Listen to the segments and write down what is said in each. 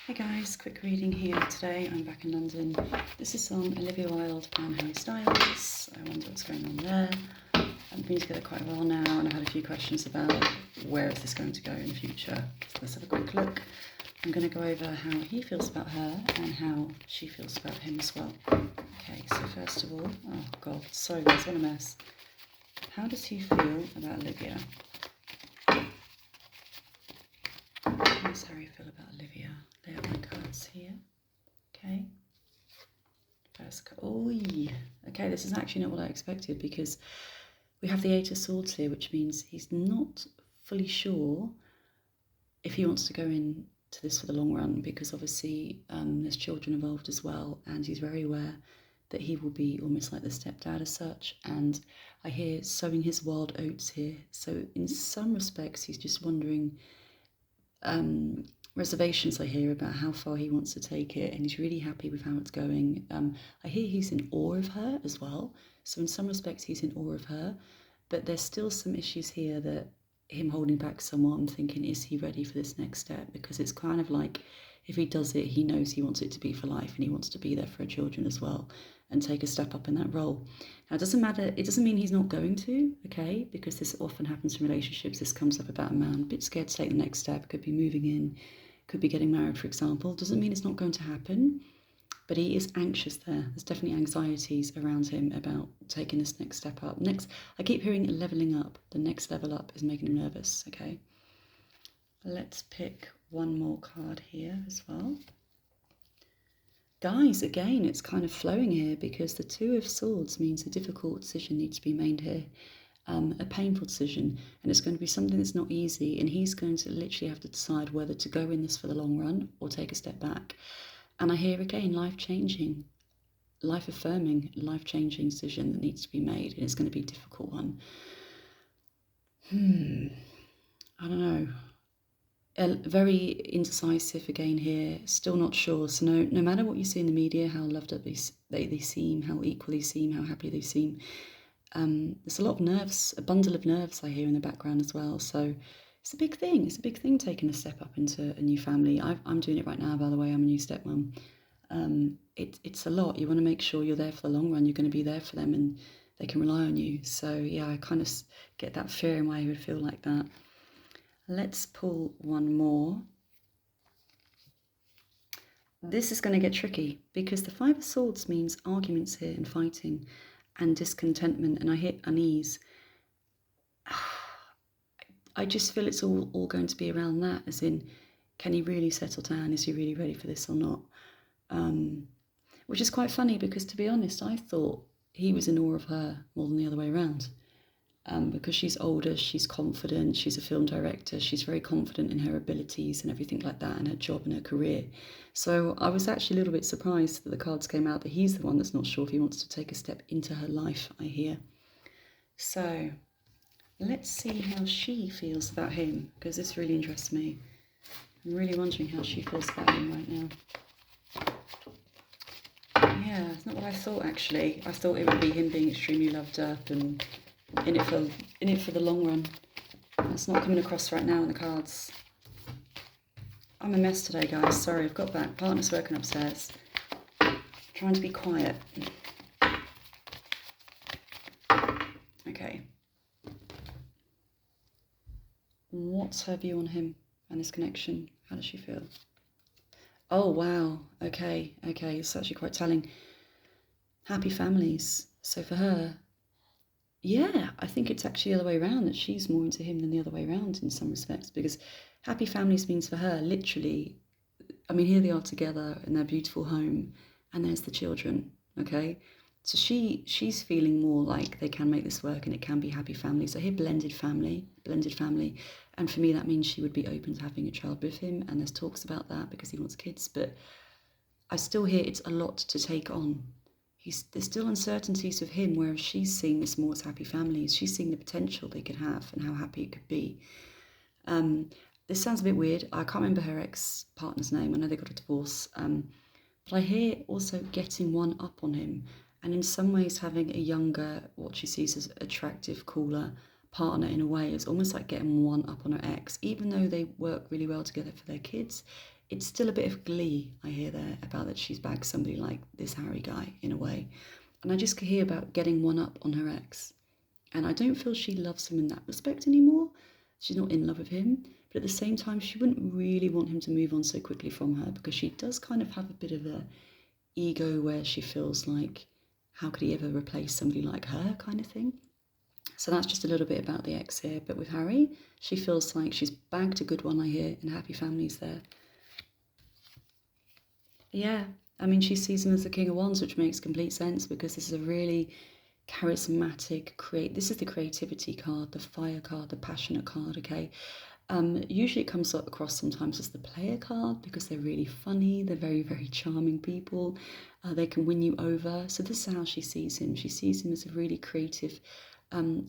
Hey guys, quick reading here today. I'm back in London. This is on Olivia Wilde and Harry Styles. I wonder what's going on there. I've been together quite a while now and I've had a few questions about where is this going to go in the future. So let's have a quick look. I'm going to go over how he feels about her and how she feels about him as well. Okay, so first of all, oh god, sorry guys, what a mess. How does he feel about Olivia? How does Harry feel about Olivia? Lay out my cards here. Okay. First card. Oh, yeah. Okay, this is actually not what I expected because we have the Eight of Swords here, which means he's not fully sure if he wants to go into this for the long run because obviously there's children involved as well, and he's very aware that he will be almost like the stepdad as such. And I hear sowing his wild oats here. So in some respects, he's just wondering. Reservations I hear about how far he wants to take it, and he's really happy with how it's going. I hear he's in awe of her as well, so in some respects he's in awe of her, but there's still some issues here that him holding back somewhat. I'm thinking, is he ready for this next step? Because it's kind of like if he does it, he knows he wants it to be for life and he wants to be there for her children as well and take a step up in that role. Now, it doesn't matter, it doesn't mean he's not going to, okay, because this often happens in relationships. This comes up about a man a bit scared to take the next step, could be moving in, could be getting married, for example. Doesn't mean it's not going to happen, but he is anxious there. There's definitely anxieties around him about taking this next step up. Next, I keep hearing leveling up. The next level up is making him nervous, okay? Let's pick one more card here as well. Guys, again, it's kind of flowing here because the Two of Swords means a difficult decision needs to be made here. A painful decision, and it's going to be something that's not easy, and he's going to literally have to decide whether to go in this for the long run or take a step back. And I hear again, life-changing, life-affirming, life-changing decision that needs to be made, and it's going to be a difficult one. I don't know. Very indecisive again here, still not sure. So no matter what you see in the media, how loved up they seem, how equal they seem, how happy they seem, there's a lot of nerves, a bundle of nerves I hear in the background as well. So it's a big thing. It's a big thing taking a step up into a new family. I'm doing it right now, by the way. I'm a new stepmom. It's a lot. You want to make sure you're there for the long run. You're going to be there for them and they can rely on you. So yeah, I kind of get that fear in why he would feel like that. Let's pull one more. This is going to get tricky because the Five of Swords means arguments here and fighting and discontentment, and I hit unease. I just feel it's all going to be around that, as in, can he really settle down? Is he really ready for this or not? Which is quite funny because, to be honest, I thought he was in awe of her more than the other way around. Because she's older, she's confident, she's a film director, she's very confident in her abilities and everything like that, and her job and her career. So I was actually a little bit surprised that the cards came out that he's the one that's not sure if he wants to take a step into her life, I hear. So let's see how she feels about him, because this really interests me. I'm really wondering how she feels about him right now. Yeah, it's not what I thought actually. I thought it would be him being extremely loved up and in it for the long run. That's not coming across right now in the cards. I'm a mess today, guys. Sorry, I've got back. Partner's working upstairs. Trying to be quiet. Okay. What's her view on him and this connection? How does she feel? Oh, wow. Okay. It's actually quite telling. Happy families. So for her, yeah, I think it's actually the other way around, that she's more into him than the other way around in some respects, because happy families means for her, literally, I mean, here they are together in their beautiful home, and there's the children, okay? So she's feeling more like they can make this work and it can be happy families. I hear blended family, and for me that means she would be open to having a child with him, and there's talks about that because he wants kids, but I still hear it's a lot to take on. There's still uncertainties with him, whereas she's seeing this more as happy families. She's seeing the potential they could have and how happy it could be. This sounds a bit weird. I can't remember her ex-partner's name. I know they got a divorce. But I hear also getting one up on him, and in some ways having a younger, what she sees as attractive, cooler partner in a way. It's almost like getting one up on her ex, even though they work really well together for their kids. it's still a bit of glee I hear there about that she's bagged somebody like this Harry guy in a way. And I just hear about getting one up on her ex. And I don't feel she loves him in that respect anymore. She's not in love with him. But at the same time, she wouldn't really want him to move on so quickly from her, because she does kind of have a bit of a ego where she feels like, how could he ever replace somebody like her, kind of thing. So that's just a little bit about the ex here. But with Harry, she feels like she's bagged a good one, I hear, and happy families there. Yeah, I mean, she sees him as the King of Wands, which makes complete sense, because this is a really charismatic, this is the creativity card, the fire card, the passionate card, okay? Usually it comes across sometimes as the player card, because they're really funny, they're very, very charming people, they can win you over. So this is how she sees him. She sees him as a really creative,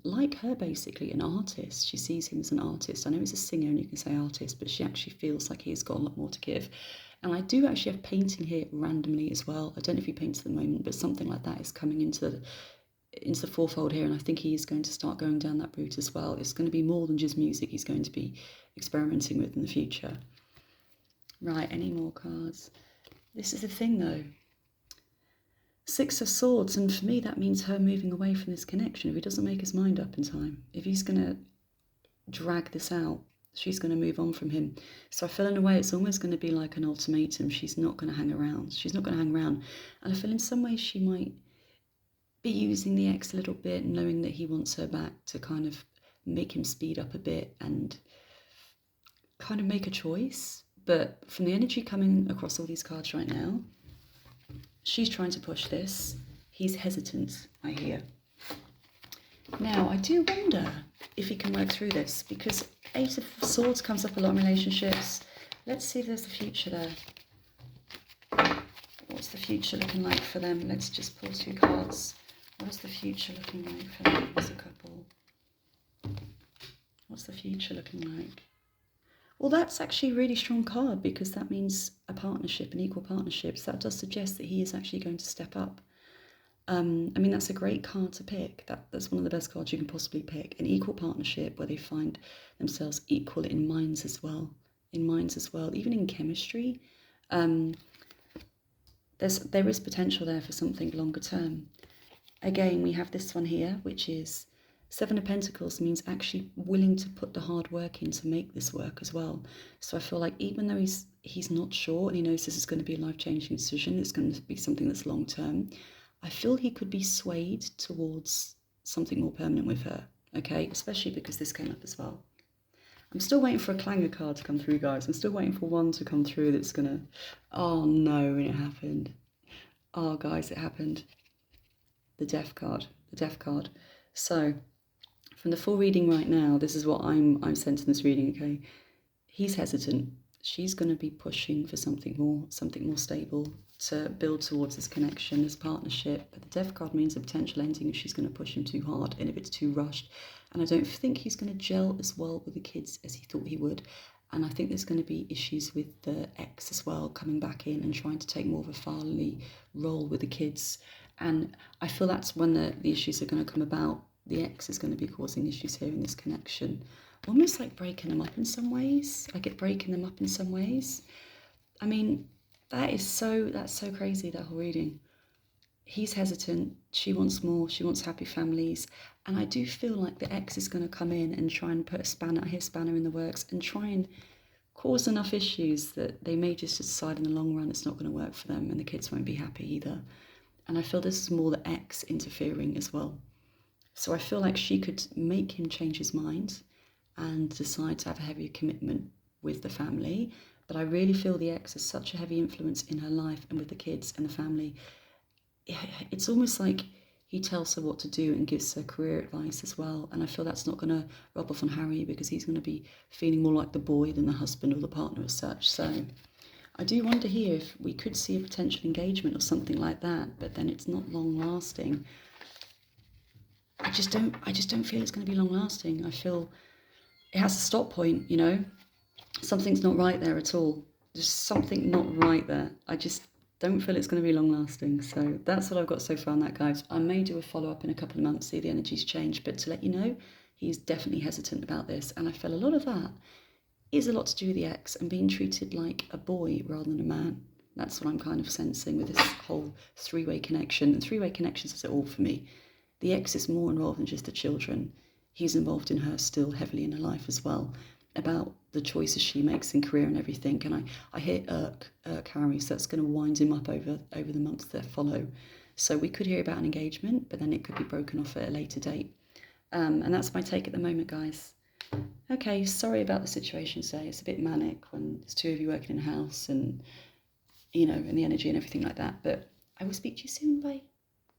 like her basically, an artist. She sees him as an artist. I know he's a singer and you can say artist, but she actually feels like he's got a lot more to give. And I do actually have painting here randomly as well. I don't know if he paints at the moment, but something like that is coming into the fourfold here, and I think he is going to start going down that route as well. It's going to be more than just music he's going to be experimenting with in the future. Right, any more cards? This is the thing though. Six of Swords, and for me that means her moving away from this connection if he doesn't make his mind up in time. If he's going to drag this out, she's going to move on from him. So I feel in a way it's almost going to be like an ultimatum. She's not going to hang around. She's not going to hang around. And I feel in some ways she might be using the ex a little bit, knowing that he wants her back, to kind of make him speed up a bit and kind of make a choice. But from the energy coming across all these cards right now, she's trying to push this. He's hesitant, I hear. Now, I do wonder if he can work through this, because Eight of Swords comes up a lot in relationships. Let's see if there's a future there. What's the future looking like for them? Let's just pull two cards. What is the future looking like for them as a couple? What's the future looking like? Well, that's actually a really strong card, because that means a partnership, an equal partnership. So that does suggest that he is actually going to step up. I mean, that's a great card to pick. That's one of the best cards you can possibly pick. An equal partnership where they find themselves equal in minds as well. Even in chemistry. There is potential there for something longer term. Again, we have this one here, which is Seven of Pentacles, means actually willing to put the hard work in to make this work as well. So I feel like even though he's not sure and he knows this is going to be a life-changing decision, it's going to be something that's long-term, I feel he could be swayed towards something more permanent with her, okay? Especially because this came up as well. I'm still waiting for a clanger card to come through, guys. I'm still waiting for one to come through that's going to... Oh, no, and it happened. Oh, guys, it happened. The Death card. So, from the full reading right now, this is what I'm sensing this reading, okay? He's hesitant. She's going to be pushing for something more stable to build towards this connection, this partnership. But the Death card means a potential ending if she's going to push him too hard and if it's too rushed. And I don't think he's going to gel as well with the kids as he thought he would. And I think there's going to be issues with the ex as well, coming back in and trying to take more of a fatherly role with the kids. And I feel that's when the issues are going to come about. The ex is going to be causing issues here in this connection. Almost like breaking them up in some ways. I get breaking them up in some ways. I mean, that's so crazy, that whole reading. He's hesitant. She wants more. She wants happy families. And I do feel like the ex is going to come in and try and put a spanner in the works and try and cause enough issues that they may just decide in the long run it's not going to work for them and the kids won't be happy either. And I feel this is more the ex interfering as well. So I feel like she could make him change his mind and decide to have a heavier commitment with the family. But I really feel the ex is such a heavy influence in her life and with the kids and the family. It's almost like he tells her what to do and gives her career advice as well. And I feel that's not going to rub off on Harry, because he's going to be feeling more like the boy than the husband or the partner as such. So I do wonder here if we could see a potential engagement or something like that, but then it's not long lasting. I just don't feel it's going to be long lasting. I feel it has a stop point, you know. Something's not right there at all. There's something not right there. I just don't feel it's going to be long lasting. So that's what I've got so far on that, guys. I may do a follow-up in a couple of months, see the energies change, but to let you know, he's definitely hesitant about this. And I feel a lot of that is a lot to do with the ex and being treated like a boy rather than a man. That's what I'm kind of sensing with this whole three-way connection. And three-way connections is it all for me. The ex is more involved than just the children. He's involved in her still heavily in her life as well, about the choices she makes in career and everything. And I hear irk Harry, so that's going to wind him up over the months that follow. So we could hear about an engagement, but then it could be broken off at a later date. And that's my take at the moment, guys. Okay, sorry about the situation today. It's a bit manic when there's two of you working in a house and, you know, and the energy and everything like that. But I will speak to you soon. Bye.